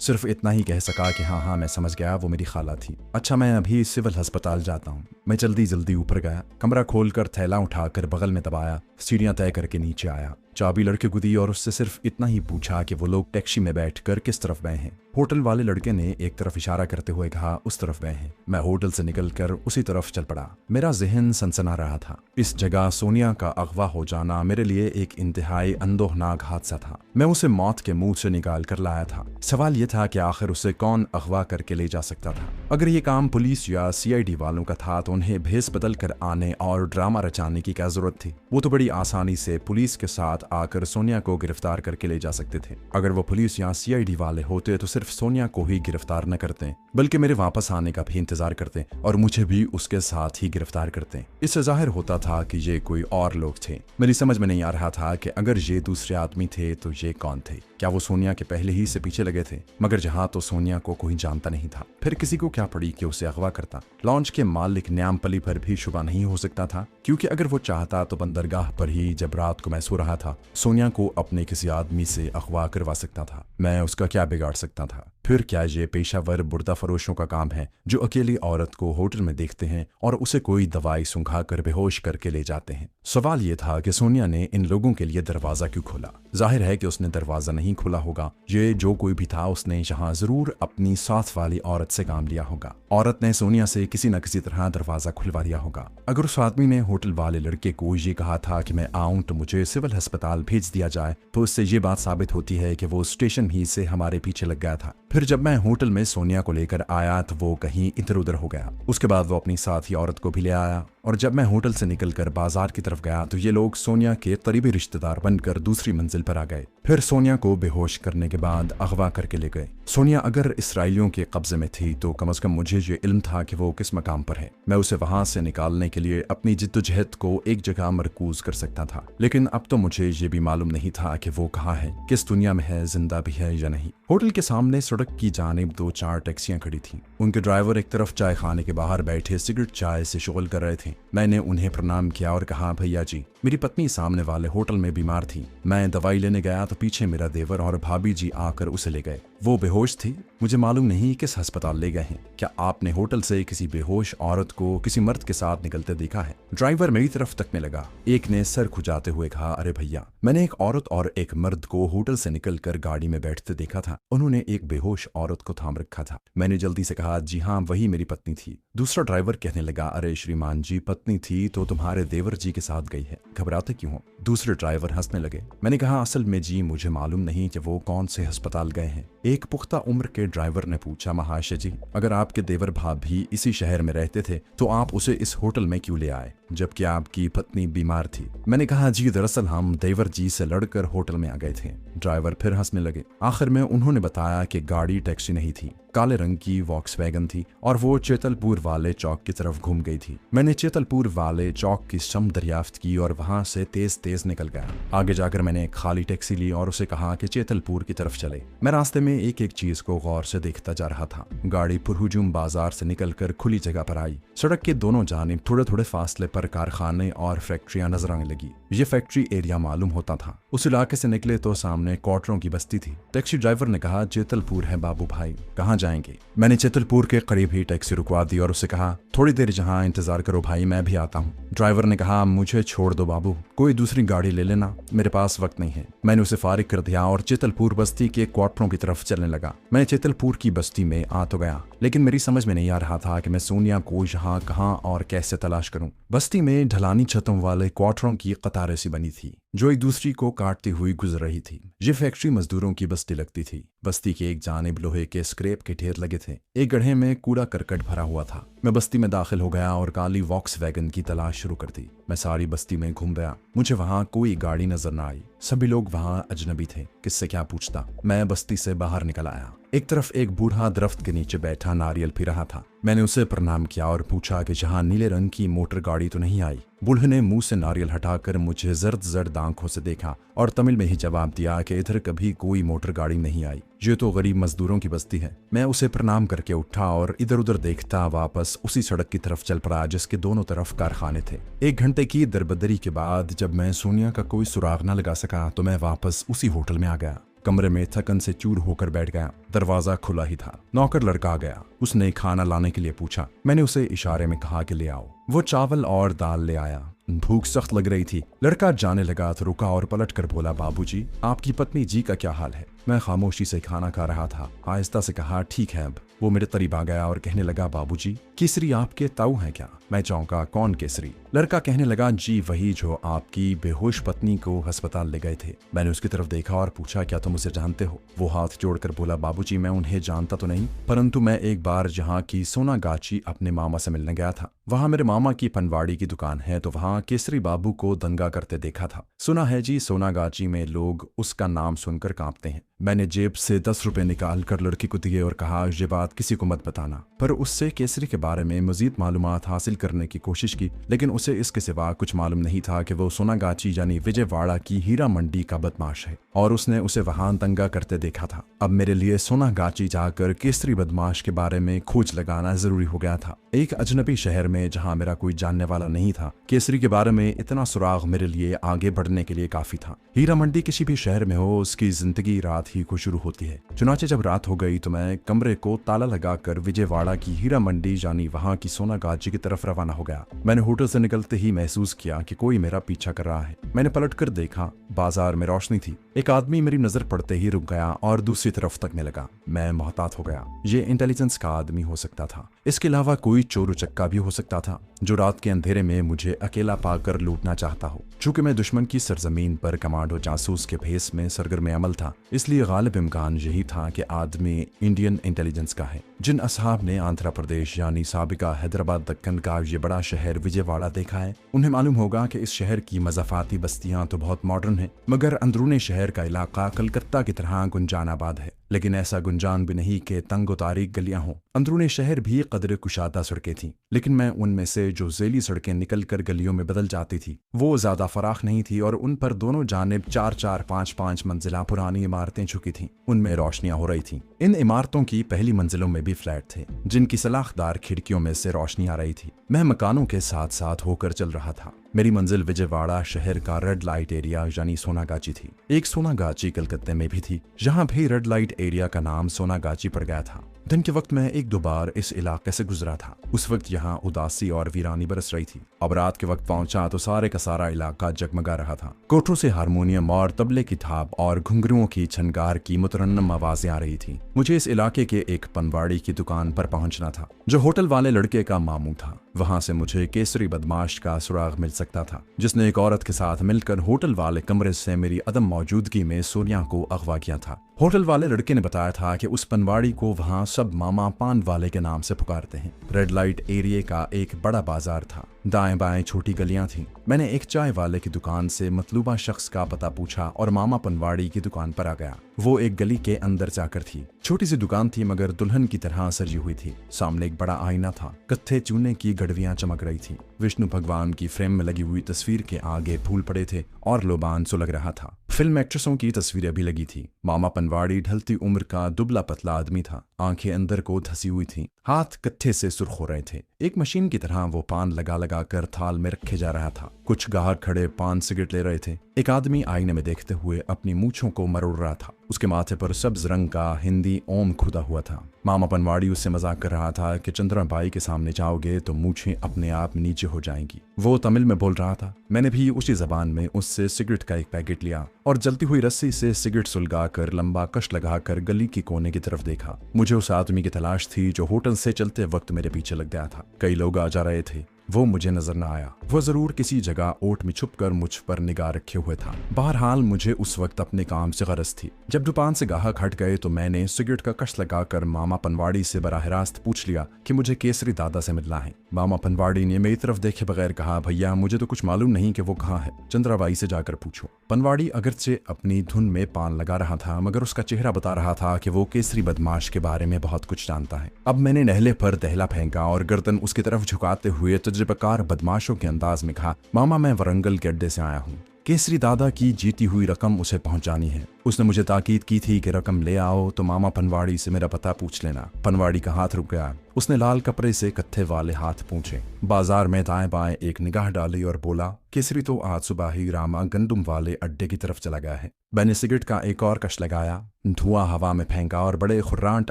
सिर्फ इतना ही कह सका कि हाँ हाँ मैं समझ गया, वो मेरी खाला थी। अच्छा मैं अभी सिविल अस्पताल जाता हूँ। मैं जल्दी जल्दी ऊपर गया, कमरा खोलकर थैला उठाकर बगल में दबाया, सीढ़ियां तय करके नीचे आया, चाबी लड़के को दी और उससे सिर्फ इतना ही पूछा कि वो लोग टैक्सी में बैठकर किस तरफ गए हैं। होटल वाले लड़के ने एक तरफ इशारा करते हुए कहा उस तरफ गए हैं। मैं होटल से निकलकर उसी तरफ चल पड़ा। मेरा जहन सनसना रहा था। इस जगह सोनिया का अगवा हो जाना मेरे लिए एक इंतहाई अंदोहनाक हादसा था। मैं उसे मौत के मुंह से निकाल कर लाया था। सवाल यह था कि आखिर उसे कौन अगवा करके ले जा सकता था। अगर ये काम पुलिस या CID वालों का था तो उन्हें भेस बदल कर आने और ड्रामा रचाने की क्या जरूरत थी। वो तो बड़ी आसानी से पुलिस के साथ आकर सोनिया को गिरफ्तार करके ले जा सकते थे। अगर वो पुलिस या CID वाले होते तो सिर्फ सोनिया को ही गिरफ्तार न करते बल्कि मेरे वापस आने का भी इंतजार करते और मुझे भी उसके साथ ही गिरफ्तार करते। इससे जाहिर होता था कि ये कोई और लोग थे। मेरी समझ में नहीं आ रहा था कि अगर ये दूसरे आदमी थे तो ये कौन थे। क्या वो सोनिया के पहले ही से पीछे लगे थे? मगर जहाँ तो सोनिया को कोई जानता नहीं था, फिर किसी को क्या पड़ी कि उसे अगवा करता। लॉन्च के मालिक न्यामपली पर भी शुबा नहीं हो सकता था, क्योंकि अगर वो चाहता तो बंदरगाह पर ही जब रात को मैं सो रहा था सोनिया को अपने किसी आदमी से अगवा करवा सकता था। मैं उसका क्या बिगाड़ सकता था? फिर क्या ये पेशावर बुर्दा फरोशों का काम है जो अकेली औरत को होटल में देखते हैं और उसे कोई दवाई सुंघा कर बेहोश करके ले जाते हैं? सवाल ये था कि सोनिया ने इन लोगों के लिए दरवाजा क्यों खोला। जाहिर है कि उसने दरवाजा नहीं खोला होगा। ये जो कोई भी था उसने यहाँ जरूर अपनी साथ वाली औरत से काम लिया होगा। औरत ने सोनिया से किसी न किसी तरह दरवाजा खुलवा दिया होगा। अगर उस आदमी ने होटल वाले लड़के को ये कहा था कि मैं आऊं तो मुझे सिविल अस्पताल भेज दिया जाए, तो इससे ये बात साबित होती है कि वो स्टेशन ही से हमारे पीछे लग गया था। फिर जब मैं होटल में सोनिया को लेकर आया तो वो कहीं इधर उधर हो गया। उसके बाद वो अपनी साथी औरत को भी ले आया और जब मैं होटल से निकलकर बाजार की तरफ गया तो ये लोग सोनिया के करीबी रिश्तेदार बनकर दूसरी मंजिल पर आ गए। फिर सोनिया को बेहोश करने के बाद अगवा करके ले गए। सोनिया अगर इसराइलियों के कब्जे में थी तो कम से कम मुझे ये इल्म था कि वो किस मकाम पर है। मैं उसे वहां से निकालने के लिए अपनी जिद्दोजहद को एक जगह मरकूज कर सकता था, लेकिन अब तो मुझे ये भी मालूम नहीं था कि वो कहाँ है, किस दुनिया में है, जिंदा भी है या नहीं। होटल के सामने सड़क की जानिब 2-4 टैक्सियां खड़ी थीं। उनके ड्राइवर एक तरफ चाय खाने के बाहर बैठे सिगरेट चाय से शुगल कर रहे थे। मैंने उन्हें प्रणाम किया और कहा भैया जी, मेरी पत्नी सामने वाले होटल में बीमार थी। मैं दवाई लेने गया तो पीछे मेरा देवर और भाभी जी आकर उसे ले गए। वो बेहोश थी। मुझे मालूम नहीं किस अस्पताल ले गए हैं। क्या आपने होटल से किसी बेहोश औरत को किसी मर्द के साथ निकलते देखा है? ड्राइवर मेरी तरफ तकने लगा। एक ने सर खुजाते हुए कहा, अरे भैया, मैंने एक औरत और एक मर्द को होटल से निकलकर गाड़ी में बैठते देखा था। उन्होंने एक बेहोश औरत को थाम रखा था। मैंने जल्दी से कहा, जी हाँ, वही मेरी पत्नी थी। दूसरा ड्राइवर कहने लगा, अरे श्रीमान जी, पत्नी थी तो तुम्हारे देवर जी के साथ गई है, घबराते क्यों हो? दूसरे ड्राइवर हंसने लगे। मैंने कहा, असल में जी मुझे मालूम नहीं कि वो कौन से अस्पताल गए हैं। एक पुख्ता उम्र के ड्राइवर ने पूछा, महाशय जी, अगर आपके देवर भाभी इसी शहर में रहते थे तो आप उसे इस होटल में क्यों ले आए जबकि आपकी पत्नी बीमार थी? मैंने कहा, जी दरअसल हम देवर जी से लड़कर होटल में आ गए थे। ड्राइवर फिर हंसने लगे। आखिर में उन्होंने बताया कि गाड़ी टैक्सी नहीं थी, काले रंग की वॉक्सवैगन थी और वो चेतलपुर वाले चौक की तरफ घूम गई थी। मैंने चेतलपुर वाले चौक की सम दरियाफ्त की और वहां से तेज तेज निकल गया। आगे जाकर मैंने एक खाली टैक्सी ली और उसे कहा कि चेतलपुर की तरफ चले। मैं रास्ते में एक एक चीज को गौर से देखता जा रहा था। गाड़ी पुरहुजूम बाजार से निकलकर खुली जगह पर आई। सड़क के दोनों जानिब थोड़े थोड़े फासले पर कारखाने और फैक्ट्रियां नजर आने लगी। ये फैक्ट्री एरिया मालूम होता था। उस इलाके से निकले तो सामने क्वार्टरों की बस्ती थी। टैक्सी ड्राइवर ने कहा, चेतलपुर है बाबू भाई, कहाँ जाएंगे? मैंने चेतलपुर के करीब ही टैक्सी रुकवा दी और उसे कहा, थोड़ी देर जहाँ इंतजार करो भाई, मैं भी आता हूँ। ड्राइवर ने कहा, मुझे छोड़ दो बाबू, कोई दूसरी गाड़ी ले लेना, मेरे पास वक्त नहीं है। मैंने उसे फारिग कर दिया और चेतलपुर बस्ती के क्वार्टरों की तरफ चलने लगा। मैं चेतलपुर की बस्ती में आ तो गया, लेकिन मेरी समझ में नहीं आ रहा था कि मैं सोनिया को यहाँ कहाँ और कैसे तलाश करूं। बस्ती में ढलानी छतों वाले क्वार्टरों की कतारें सी बनी थी जो एक दूसरी को काटती हुई गुजर रही थी। ये फैक्ट्री मजदूरों की बस्ती लगती थी। बस्ती के एक जानिब लोहे के स्क्रैप के ढेर लगे थे। एक गड्ढे में कूड़ा करकट भरा हुआ था। मैं बस्ती में दाखिल हो गया और काली वॉक्सवैगन की तलाश शुरू कर दी। मैं सारी बस्ती में घूम गया, मुझे वहाँ कोई गाड़ी नजर न आई। सभी लोग वहाँ अजनबी थे, किससे क्या पूछता। मैं बस्ती से बाहर निकल आया। एक तरफ एक बूढ़ा दरख्त के नीचे बैठा नारियल पी रहा था। मैंने उसे प्रणाम किया और पूछा कि जहाँ नीले रंग की मोटर गाड़ी तो नहीं आई। बूढ़े ने मुंह से नारियल हटाकर मुझे जर्द जर्द आंखों से देखा और तमिल में ही जवाब दिया कि इधर कभी कोई मोटर गाड़ी नहीं आई, ये तो गरीब मजदूरों की बस्ती है। मैं उसे प्रणाम करके उठा और इधर उधर देखता वापस उसी सड़क की तरफ चल पड़ा जिसके दोनों तरफ कारखाने थे। 1 घंटे की दरबदरी के बाद जब मैं सोनिया का कोई सुराग न लगा सका तो मैं वापस उसी होटल में आ गया। कमरे में थकन से चूर होकर बैठ गया। दरवाजा खुला ही था। नौकर लड़का आ गया। उसने खाना लाने के लिए पूछा। मैंने उसे इशारे में कहा कि ले आओ। वो चावल और दाल ले आया। भूख सख्त लग रही थी। लड़का जाने लगा तो रुका और पलट कर बोला, बाबूजी, आपकी पत्नी जी का क्या हाल है? मैं खामोशी से खाना खा रहा था। आहिस्ता से कहा, ठीक है। अब वो मेरे करीब आ गया और कहने लगा, बाबूजी, केसरी आपके ताऊ हैं क्या? मैं चौंका, कौन केसरी? लड़का कहने लगा, जी वही जो आपकी बेहोश पत्नी को अस्पताल ले गए थे। मैंने उसकी तरफ देखा और पूछा, क्या तुम उसे जानते हो? वो हाथ जोड़कर बोला, बाबूजी, मैं उन्हें जानता तो नहीं, परंतु मैं एक बार जहाँ की सोनागाची अपने मामा से मिलने गया था। वहाँ मेरे मामा की पनवाड़ी की दुकान है, तो वहाँ केसरी बाबू को दंगा करते देखा था। सुना है जी, सोनागाची में लोग उसका नाम सुनकर कांपते हैं। मैंने जेब से 10 रुपए निकाल कर लड़की को दिए और कहा, ये बात किसी को मत बताना। पर उससे केसरी के बारे में मजीद मालूमात हासिल करने की कोशिश की, लेकिन उसे इसके सिवा कुछ मालूम नहीं था कि वो सोनागाची यानी विजयवाड़ा की हीरा मंडी का बदमाश है और उसने उसे वहां दंगा करते देखा था। अब मेरे लिए सोनागाची जाकर केसरी बदमाश के बारे में खोज लगाना जरूरी हो गया था। एक अजनबी शहर में जहां मेरा कोई जानने वाला नहीं था, केसरी के बारे में इतना सुराग मेरे लिए आगे बढ़ने के लिए काफी था। हीरा मंडी किसी भी शहर में हो, उसकी जिंदगी रात ही को शुरू होती है। चुनाचे जब रात हो गई तो मैं कमरे को ताला लगाकर विजयवाड़ा की हीरा मंडी यानी वहां की सोनागाची की तरफ रवाना हो गया। मैंने होटल से निकलते ही महसूस किया कि कोई मेरा पीछा कर रहा है। मैंने पलटकर देखा, बाजार में रोशनी थी। एक आदमी मेरी नजर पड़ते ही रुक गया और दूसरी तरफ तकने लगा। मैं मोहतात हो गया। ये इंटेलिजेंस का आदमी हो सकता था। इसके अलावा कोई चोर उचक्का भी हो सकता था जो रात के अंधेरे में मुझे अकेला पाकर लूटना चाहता हो। चूंकि मैं दुश्मन की सरजमीन पर कमांडो जासूस के भेस में सरगर्म अमल था, इसलिए गालिब इम्कान यही था कि आदमी इंडियन इंटेलिजेंस का है। जिन असहाब ने आंध्र प्रदेश यानी साबिका हैदराबाद दक्कन का ये बड़ा शहर विजयवाड़ा देखा है, उन्हें मालूम होगा कि इस शहर की मज़ाफाती बस्तियां तो बहुत मॉडर्न हैं, मगर अंदरूनी शहर का इलाका कलकत्ता की तरह गुंजानाबाद है। लेकिन ऐसा गुंजान भी नहीं कि तंग व तारीक गलियां हों। अंदरूनी शहर भी कदर कुशादा सड़कें थीं, लेकिन मैं उनमें से जो ज़ैली सड़कें निकलकर गलियों में बदल जाती थी वो ज़्यादा फराख नहीं थी और उन पर दोनों जानिब 4-4, 5-5 मंजिला पुरानी इमारतें झुकी थीं। उनमें रोशनियां हो रही थीं। इन इमारतों की पहली मंजिलों में भी फ्लैट थे जिनकी सलाखदार खिड़कियों में से रोशनी आ रही थी। मैं मकानों के साथ साथ होकर चल रहा था। मेरी मंजिल विजयवाड़ा शहर का रेड लाइट एरिया यानी सोनागाची थी। एक सोनागाची कलकत्ते में भी थी, जहां भी रेड लाइट एरिया का नाम सोनागाची पड़ गया था। दिन के वक्त मैं 1-2 बार इस इलाके से गुजरा था। उस वक्त यहाँ उदासी और वीरानी बरस रही थी। अब रात के वक्त पहुंचा तो सारे का सारा इलाका जगमगा रहा था। कोठरों से हारमोनियम और तबले की थाप और घुंघरुओं की छनकार की मुतरन्नम आवाजें आ रही थी। मुझे इस इलाके के एक पनवाड़ी की दुकान पर पहुंचना था जो होटल वाले लड़के का मामू था। वहां से मुझे केसरी बदमाश का सुराग मिल सकता था, जिसने एक औरत के साथ मिलकर होटल वाले कमरे से मेरी अदम मौजूदगी में सोनिया को अगवा किया था। होटल वाले लड़के ने बताया था कि उस पनवाड़ी को वहां सब मामा पान वाले के नाम से पुकारते हैं। रेड लाइट एरिया का एक बड़ा बाजार था। दाएं बाएं छोटी गलियां थीं। मैंने एक चाय वाले की दुकान से मतलूबा शख्स का पता पूछा और मामा पनवाड़ी की दुकान पर आ गया। वो एक गली के अंदर जाकर थी। छोटी सी दुकान थी मगर दुल्हन की तरह सजी हुई थी। सामने एक बड़ा आईना था। कत्थे चूने की गड़वियां चमक रही थी। विष्णु भगवान की फ्रेम में लगी हुई तस्वीर के आगे फूल पड़े थे और लोबान सुलग रहा था। फिल्म एक्ट्रेसों की तस्वीरें भी लगी थी। मामा पनवाड़ी ढलती उम्र का दुबला पतला आदमी था। आंखें अंदर को धसी हुई थीं। हाथ कत्थे से सुर्ख हो रहे थे। एक मशीन की तरह वो पान लगा लगा कर थाल में रखे जा रहा था। कुछ गाहक खड़े पान सिगरेट ले रहे थे। एक आदमी आईने में देखते हुए अपनी मूंछों को मरोड़ रहा था। उसके माथे पर सब्ज रंग का हिंदी ओम खुदा हुआ था। मामा पनवाड़ी उससे मजाक कर रहा था कि चंद्रा बाई के सामने जाओगे तो मूछें अपने आप नीचे हो जाएंगी। वो तमिल में बोल रहा था। मैंने भी उसी जबान में उससे सिगरेट का एक पैकेट लिया और जलती हुई रस्सी से सिगरेट सुलगा कर लंबा कश लगाकर गली की कोने की तरफ देखा। मुझे उस आदमी की तलाश थी जो होटल से चलते वक्त मेरे पीछे लग गया था। कई लोग आ जा रहे थे। वो मुझे नजर न आया। वो जरूर किसी जगह ओट में छुपकर मुझ पर निगाह रखे हुए था। बहरहाल मुझे उस वक्त अपने काम से गरज थी। जब दुकान से गाहक हट गए तो मैंने सिगरेट का कश लगाकर मामा पनवाड़ी से बराह रास्त पूछ लिया कि मुझे केसरी दादा से मिलना है। मामा पनवाड़ी ने मेरी तरफ देखे बगैर कहा, भैया मुझे तो कुछ मालूम नहीं कि वो कहाँ है। चंद्राबाई से जाकर पूछो। पनवाड़ी अगरचे अपनी धुन में पान लगा रहा था मगर उसका चेहरा बता रहा था कि वो केसरी बदमाश के बारे में बहुत कुछ जानता है। अब मैंने नहले पर दहला फेंका और गर्दन उसकी तरफ झुकाते हुए तजुर्बेकार बदमाशों के अंदाज में कहा, मामा मैं वरंगल के अड्डे से आया हूँ। केसरी दादा की जीती हुई रकम उसे पहुंचानी है। उसने मुझे ताकीद की थी कि रकम ले आओ तो मामा पनवाड़ी से मेरा पता पूछ लेना। पनवाड़ी का हाथ रुक गया। उसने लाल कपड़े से कत्थे वाले हाथ पूछे, बाजार में दाएं बाएं एक निगाह डाली और बोला, केसरी तो आज सुबह ही रामा गंदुम वाले अड्डे की तरफ चला गया है। मैंने सिगरेट का एक और कश लगाया, धुआं हवा में फेंका और बड़े खुर्रांट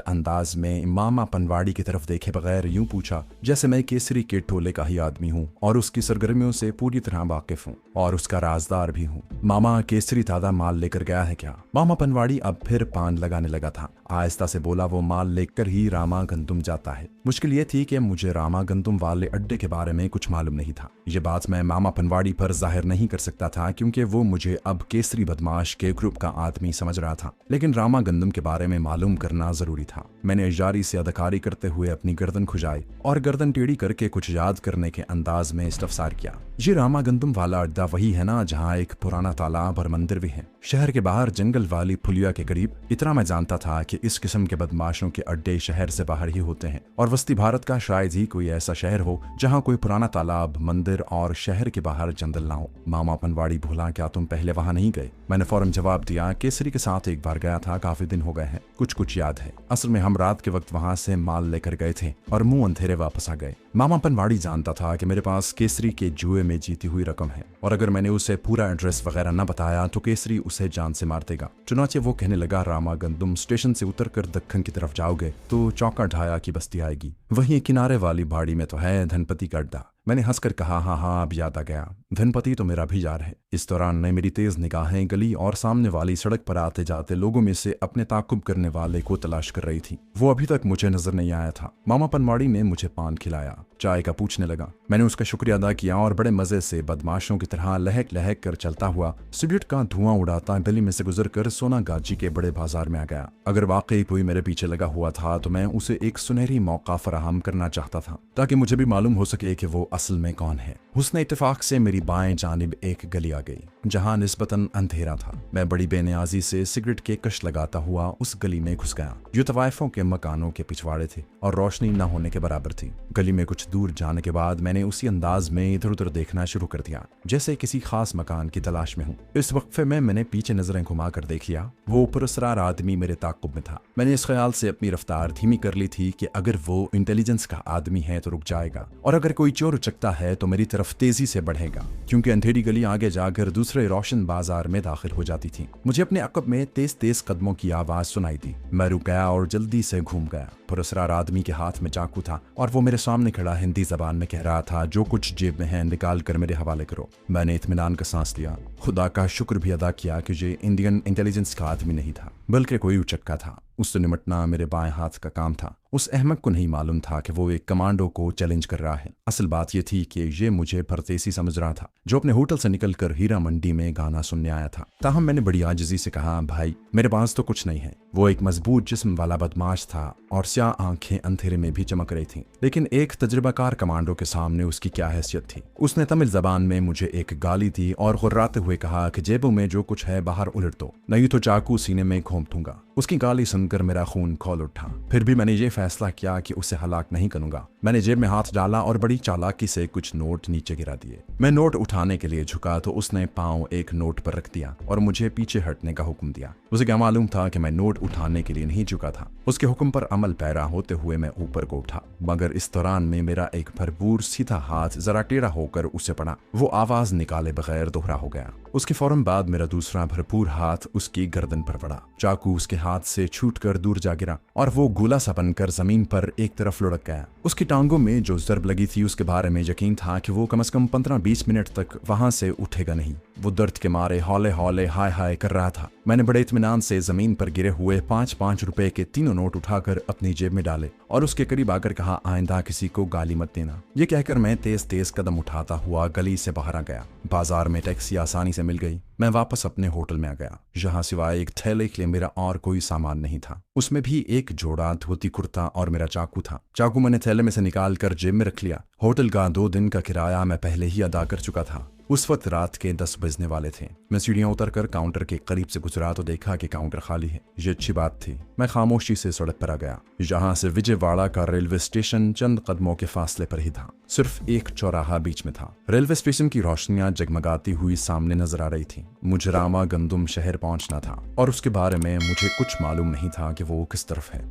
अंदाज में मामा पनवाड़ी की तरफ देखे बगैर यूं पूछा जैसे मैं केसरी के टोले का ही आदमी हूं और उसकी सरगर्मियों से पूरी तरह वाकिफ हूं और उसका राजदार भी हूं। मामा केसरी ताजा माल लेकर गया है क्या? मामा पनवाड़ी अब फिर पान लगाने लगा था। आहिस्ता से बोला, वो माल लेकर ही रामा गंदुम जाता है। मुश्किल ये थी कि मुझे रामा गंदुम वाले अड्डे के बारे में कुछ मालूम नहीं था। ये बात मैं मामा पनवाड़ी पर जाहिर नहीं कर सकता था क्योंकि वो मुझे अब केसरी बदमाश के ग्रुप का आदमी समझ रहा था, लेकिन रामा गंदुम के बारे में मालूम करना जरूरी था। मैंने इजारी से अदाकारी करते हुए अपनी गर्दन खुजाई और गर्दन टेढ़ी करके कुछ याद करने के अंदाज में इस्तफसार किया। ये रामा गंदुम वाला अड्डा वही है ना जहाँ एक पुराना तालाब और मंदिर भी है? शहर के बाहर जंगल वाली फुलिया के करीब। इतना मैं जानता था कि इस किस्म के बदमाशों के अड्डे शहर से बाहर ही होते हैं और वस्ती भारत का शायद ही कोई ऐसा शहर हो जहाँ कोई पुराना तालाब, मंदिर और शहर के बाहर जंगल ना हो। मामा पनवाड़ी भोला, क्या तुम पहले वहां नहीं गए? मैंने फौरन जवाब दिया, केसरी के साथ एक बार गया था, काफी दिन हो गए हैं, कुछ याद है। असल में हम रात के वक्त वहां से माल लेकर गए थे और मुंह अंधेरे वापस आ गए। मामा पनवाड़ी जानता था कि मेरे पास केसरी के जुए में जीती हुई रकम है और अगर मैंने उसे पूरा एड्रेस वगैरह न बताया तो केसरी उसे जान से मार देगा। चुनाचे वो कहने लगा, रामा गंदुम स्टेशन से उतरकर दक्खन की तरफ जाओगे तो चौका ढाया की बस्ती आएगी, वहीं किनारे वाली बाड़ी में तो है धनपति का अड्डा। मैंने हंसकर कहा, हाँ अब याद आ गया, धनपति तो मेरा भी यार है। इस दौरान ने मेरी तेज निगाहें गली और सामने वाली सड़क पर आते जाते लोगों में से अपने ताकुब करने वाले को तलाश कर रही थी। वो अभी तक मुझे नजर नहीं आया था। मामा पनवाड़ी ने मुझे पान खिलाया, चाय का पूछने लगा। मैंने उसका शुक्रिया अदा किया और बड़े मजे से बदमाशों की तरह लहक लहक कर चलता हुआ सिगरेट का धुआं उड़ाता गली में से गुजरकर सोनागाजी के बड़े बाजार में आ गया। अगर वाकई कोई मेरे पीछे लगा हुआ था तो मैं उसे एक सुनहरी मौका फराहम करना चाहता था ताकि मुझे भी मालूम हो सके कि वो असल में कौन है। हुस्न इत्तेफाक से मेरी बाएं जानिब एक गली आ गई जहां निस्बतन अंधेरा था। मैं बड़ी बेनियाजी से सिगरेट के कश लगाता हुआ उस गली में घुस गया जो तवायफों के मकानों के पिछवाड़े थे और रोशनी न होने के बराबर थी। गली में कुछ दूर जाने के बाद मैंने उसी अंदाज में इधर उधर देखना शुरू कर दिया जैसे किसी खास मकान की तलाश में हूँ। इस वक्फे में मैंने पीछे नजरें घुमा कर देख लिया। वो पुरस्कार आदमी मेरे ताकुब में था। मैंने इस ख्याल से अपनी रफ्तार धीमी कर ली थी कि अगर वो इंटेलिजेंस का आदमी है तो रुक जाएगा और अगर कोई चोर उचकता है तो मेरी तरफ तेजी से बढ़ेगा, क्योंकि अंधेरी गली आगे जाकर दूसरे रोशन बाजार में दाखिल हो जाती थी। मुझे अपने अकब में तेज तेज कदमों की आवाज सुनाई दी। मैं रुक गया और जल्दी से घूम गया। पुरस्कार आदमी के हाथ में चाकू था और वो मेरे सामने खड़ा हिंदी जबान में कह रहा था, जो कुछ जेब में है निकाल कर मेरे हवाले करो। मैंने इत्मीनान का सांस लिया। खुदा का शुक्र भी अदा किया कि ये इंडियन इंटेलिजेंस का आदमी नहीं था बल्कि कोई उचक्का था। उससे निमटना मेरे बाएं हाथ का काम था। उस अहमक को नहीं मालूम था कि वो एक कमांडो को चैलेंज कर रहा है। असल बात यह थी कि ये मुझे परदेसी समझ रहा था जो अपने होटल से निकलकर हीरा मंडी में गाना सुनने आया था। ताहम मैंने बड़ी आजिजी से कहा, भाई मेरे पास तो कुछ नहीं है। वो एक मजबूत जिस्म वाला बदमाश था और स्याह आंखें अंधेरे में भी चमक रही थीं। लेकिन एक तजुर्बाकार कमांडो के सामने उसकी क्या हैसियत थी। उसने तमिल जबान में मुझे एक गाली दी और गुर्राते हुए कहा कि जेबों में जो कुछ है बाहर उलट दो, नहीं तो चाकू सीने में घोंप दूंगा। उसकी गाली सुनकर मेरा खून खौल उठा। फिर भी मैंने ये फैसला किया कि उसे हलाक नहीं करूंगा। मैंने जेब में हाथ डाला और बड़ी चालाकी से कुछ नोट नीचे गिरा दिए। मैं नोट उठाने के लिए झुका तो उसने पांव एक नोट पर रख दिया और मुझे पीछे हटने का हुक्म दिया। उसे क्या मालूम था कि मैं नोट उठाने के लिए नहीं झुका था। उसके हुक्म पर अमल पैरा होते हुए मैं ऊपर को उठा, मगर इस दौरान में मेरा एक भरपूर सीधा हाथ जरा टेढ़ा होकर उसे पड़ा। वो आवाज निकाले बगैर दोहरा हो गया। उसके फौरन बाद मेरा दूसरा भरपूर हाथ उसकी गर्दन पर पड़ा। चाकू उसके हाथ से छूटकर दूर जा गिरा और वो गोला सा बनकर जमीन पर एक तरफ लुढ़क गया। उसकी टांगों में जो जर्ब लगी थी उसके बारे में यकीन था कि वो कम से कम 15-20 मिनट तक वहां से उठेगा नहीं। वो दर्द के मारे हौले हौले हाय हाय कर रहा था। मैंने बड़े इत्मीनान से जमीन पर गिरे हुए 5-5 रुपए के तीनों नोट उठाकर अपनी जेब में डाले और उसके करीब आकर कहा, आइंदा किसी को गाली मत देना। ये कहकर मैं तेज तेज कदम उठाता हुआ गली से बाहर आ गया। बाजार में टैक्सी आसानी से मिल गई। मैं वापस अपने होटल में आ गया, जहां सिवाय एक थैले के लिए मेरा और कोई सामान नहीं था। उसमें भी एक जोड़ा धोती कुर्ता और मेरा चाकू था। चाकू मैंने थैले में से निकाल कर जेब में रख लिया होटल का 2 दिन का किराया मैं पहले ही अदा कर चुका था। उस वक्त रात के 10 बजने वाले थे। मैं सीढ़ियां उतरकर काउंटर के करीब से गुजरा तो देखा कि काउंटर खाली है। ये अच्छी बात थी। मैं खामोशी से सड़क पर आ गया। जहां से विजयवाड़ा का रेलवे स्टेशन चंद कदमों के फासले पर ही था। सिर्फ एक चौराहा बीच में था। रेलवे स्टेशन की रोशनियां जगमगाती हुई सामने नजर आ रही थी। मुझे रामा गंदुम शहर पहुंचना था और उसके बारे में मुझे कुछ मालूम नहीं था कि वो किस तरफ है।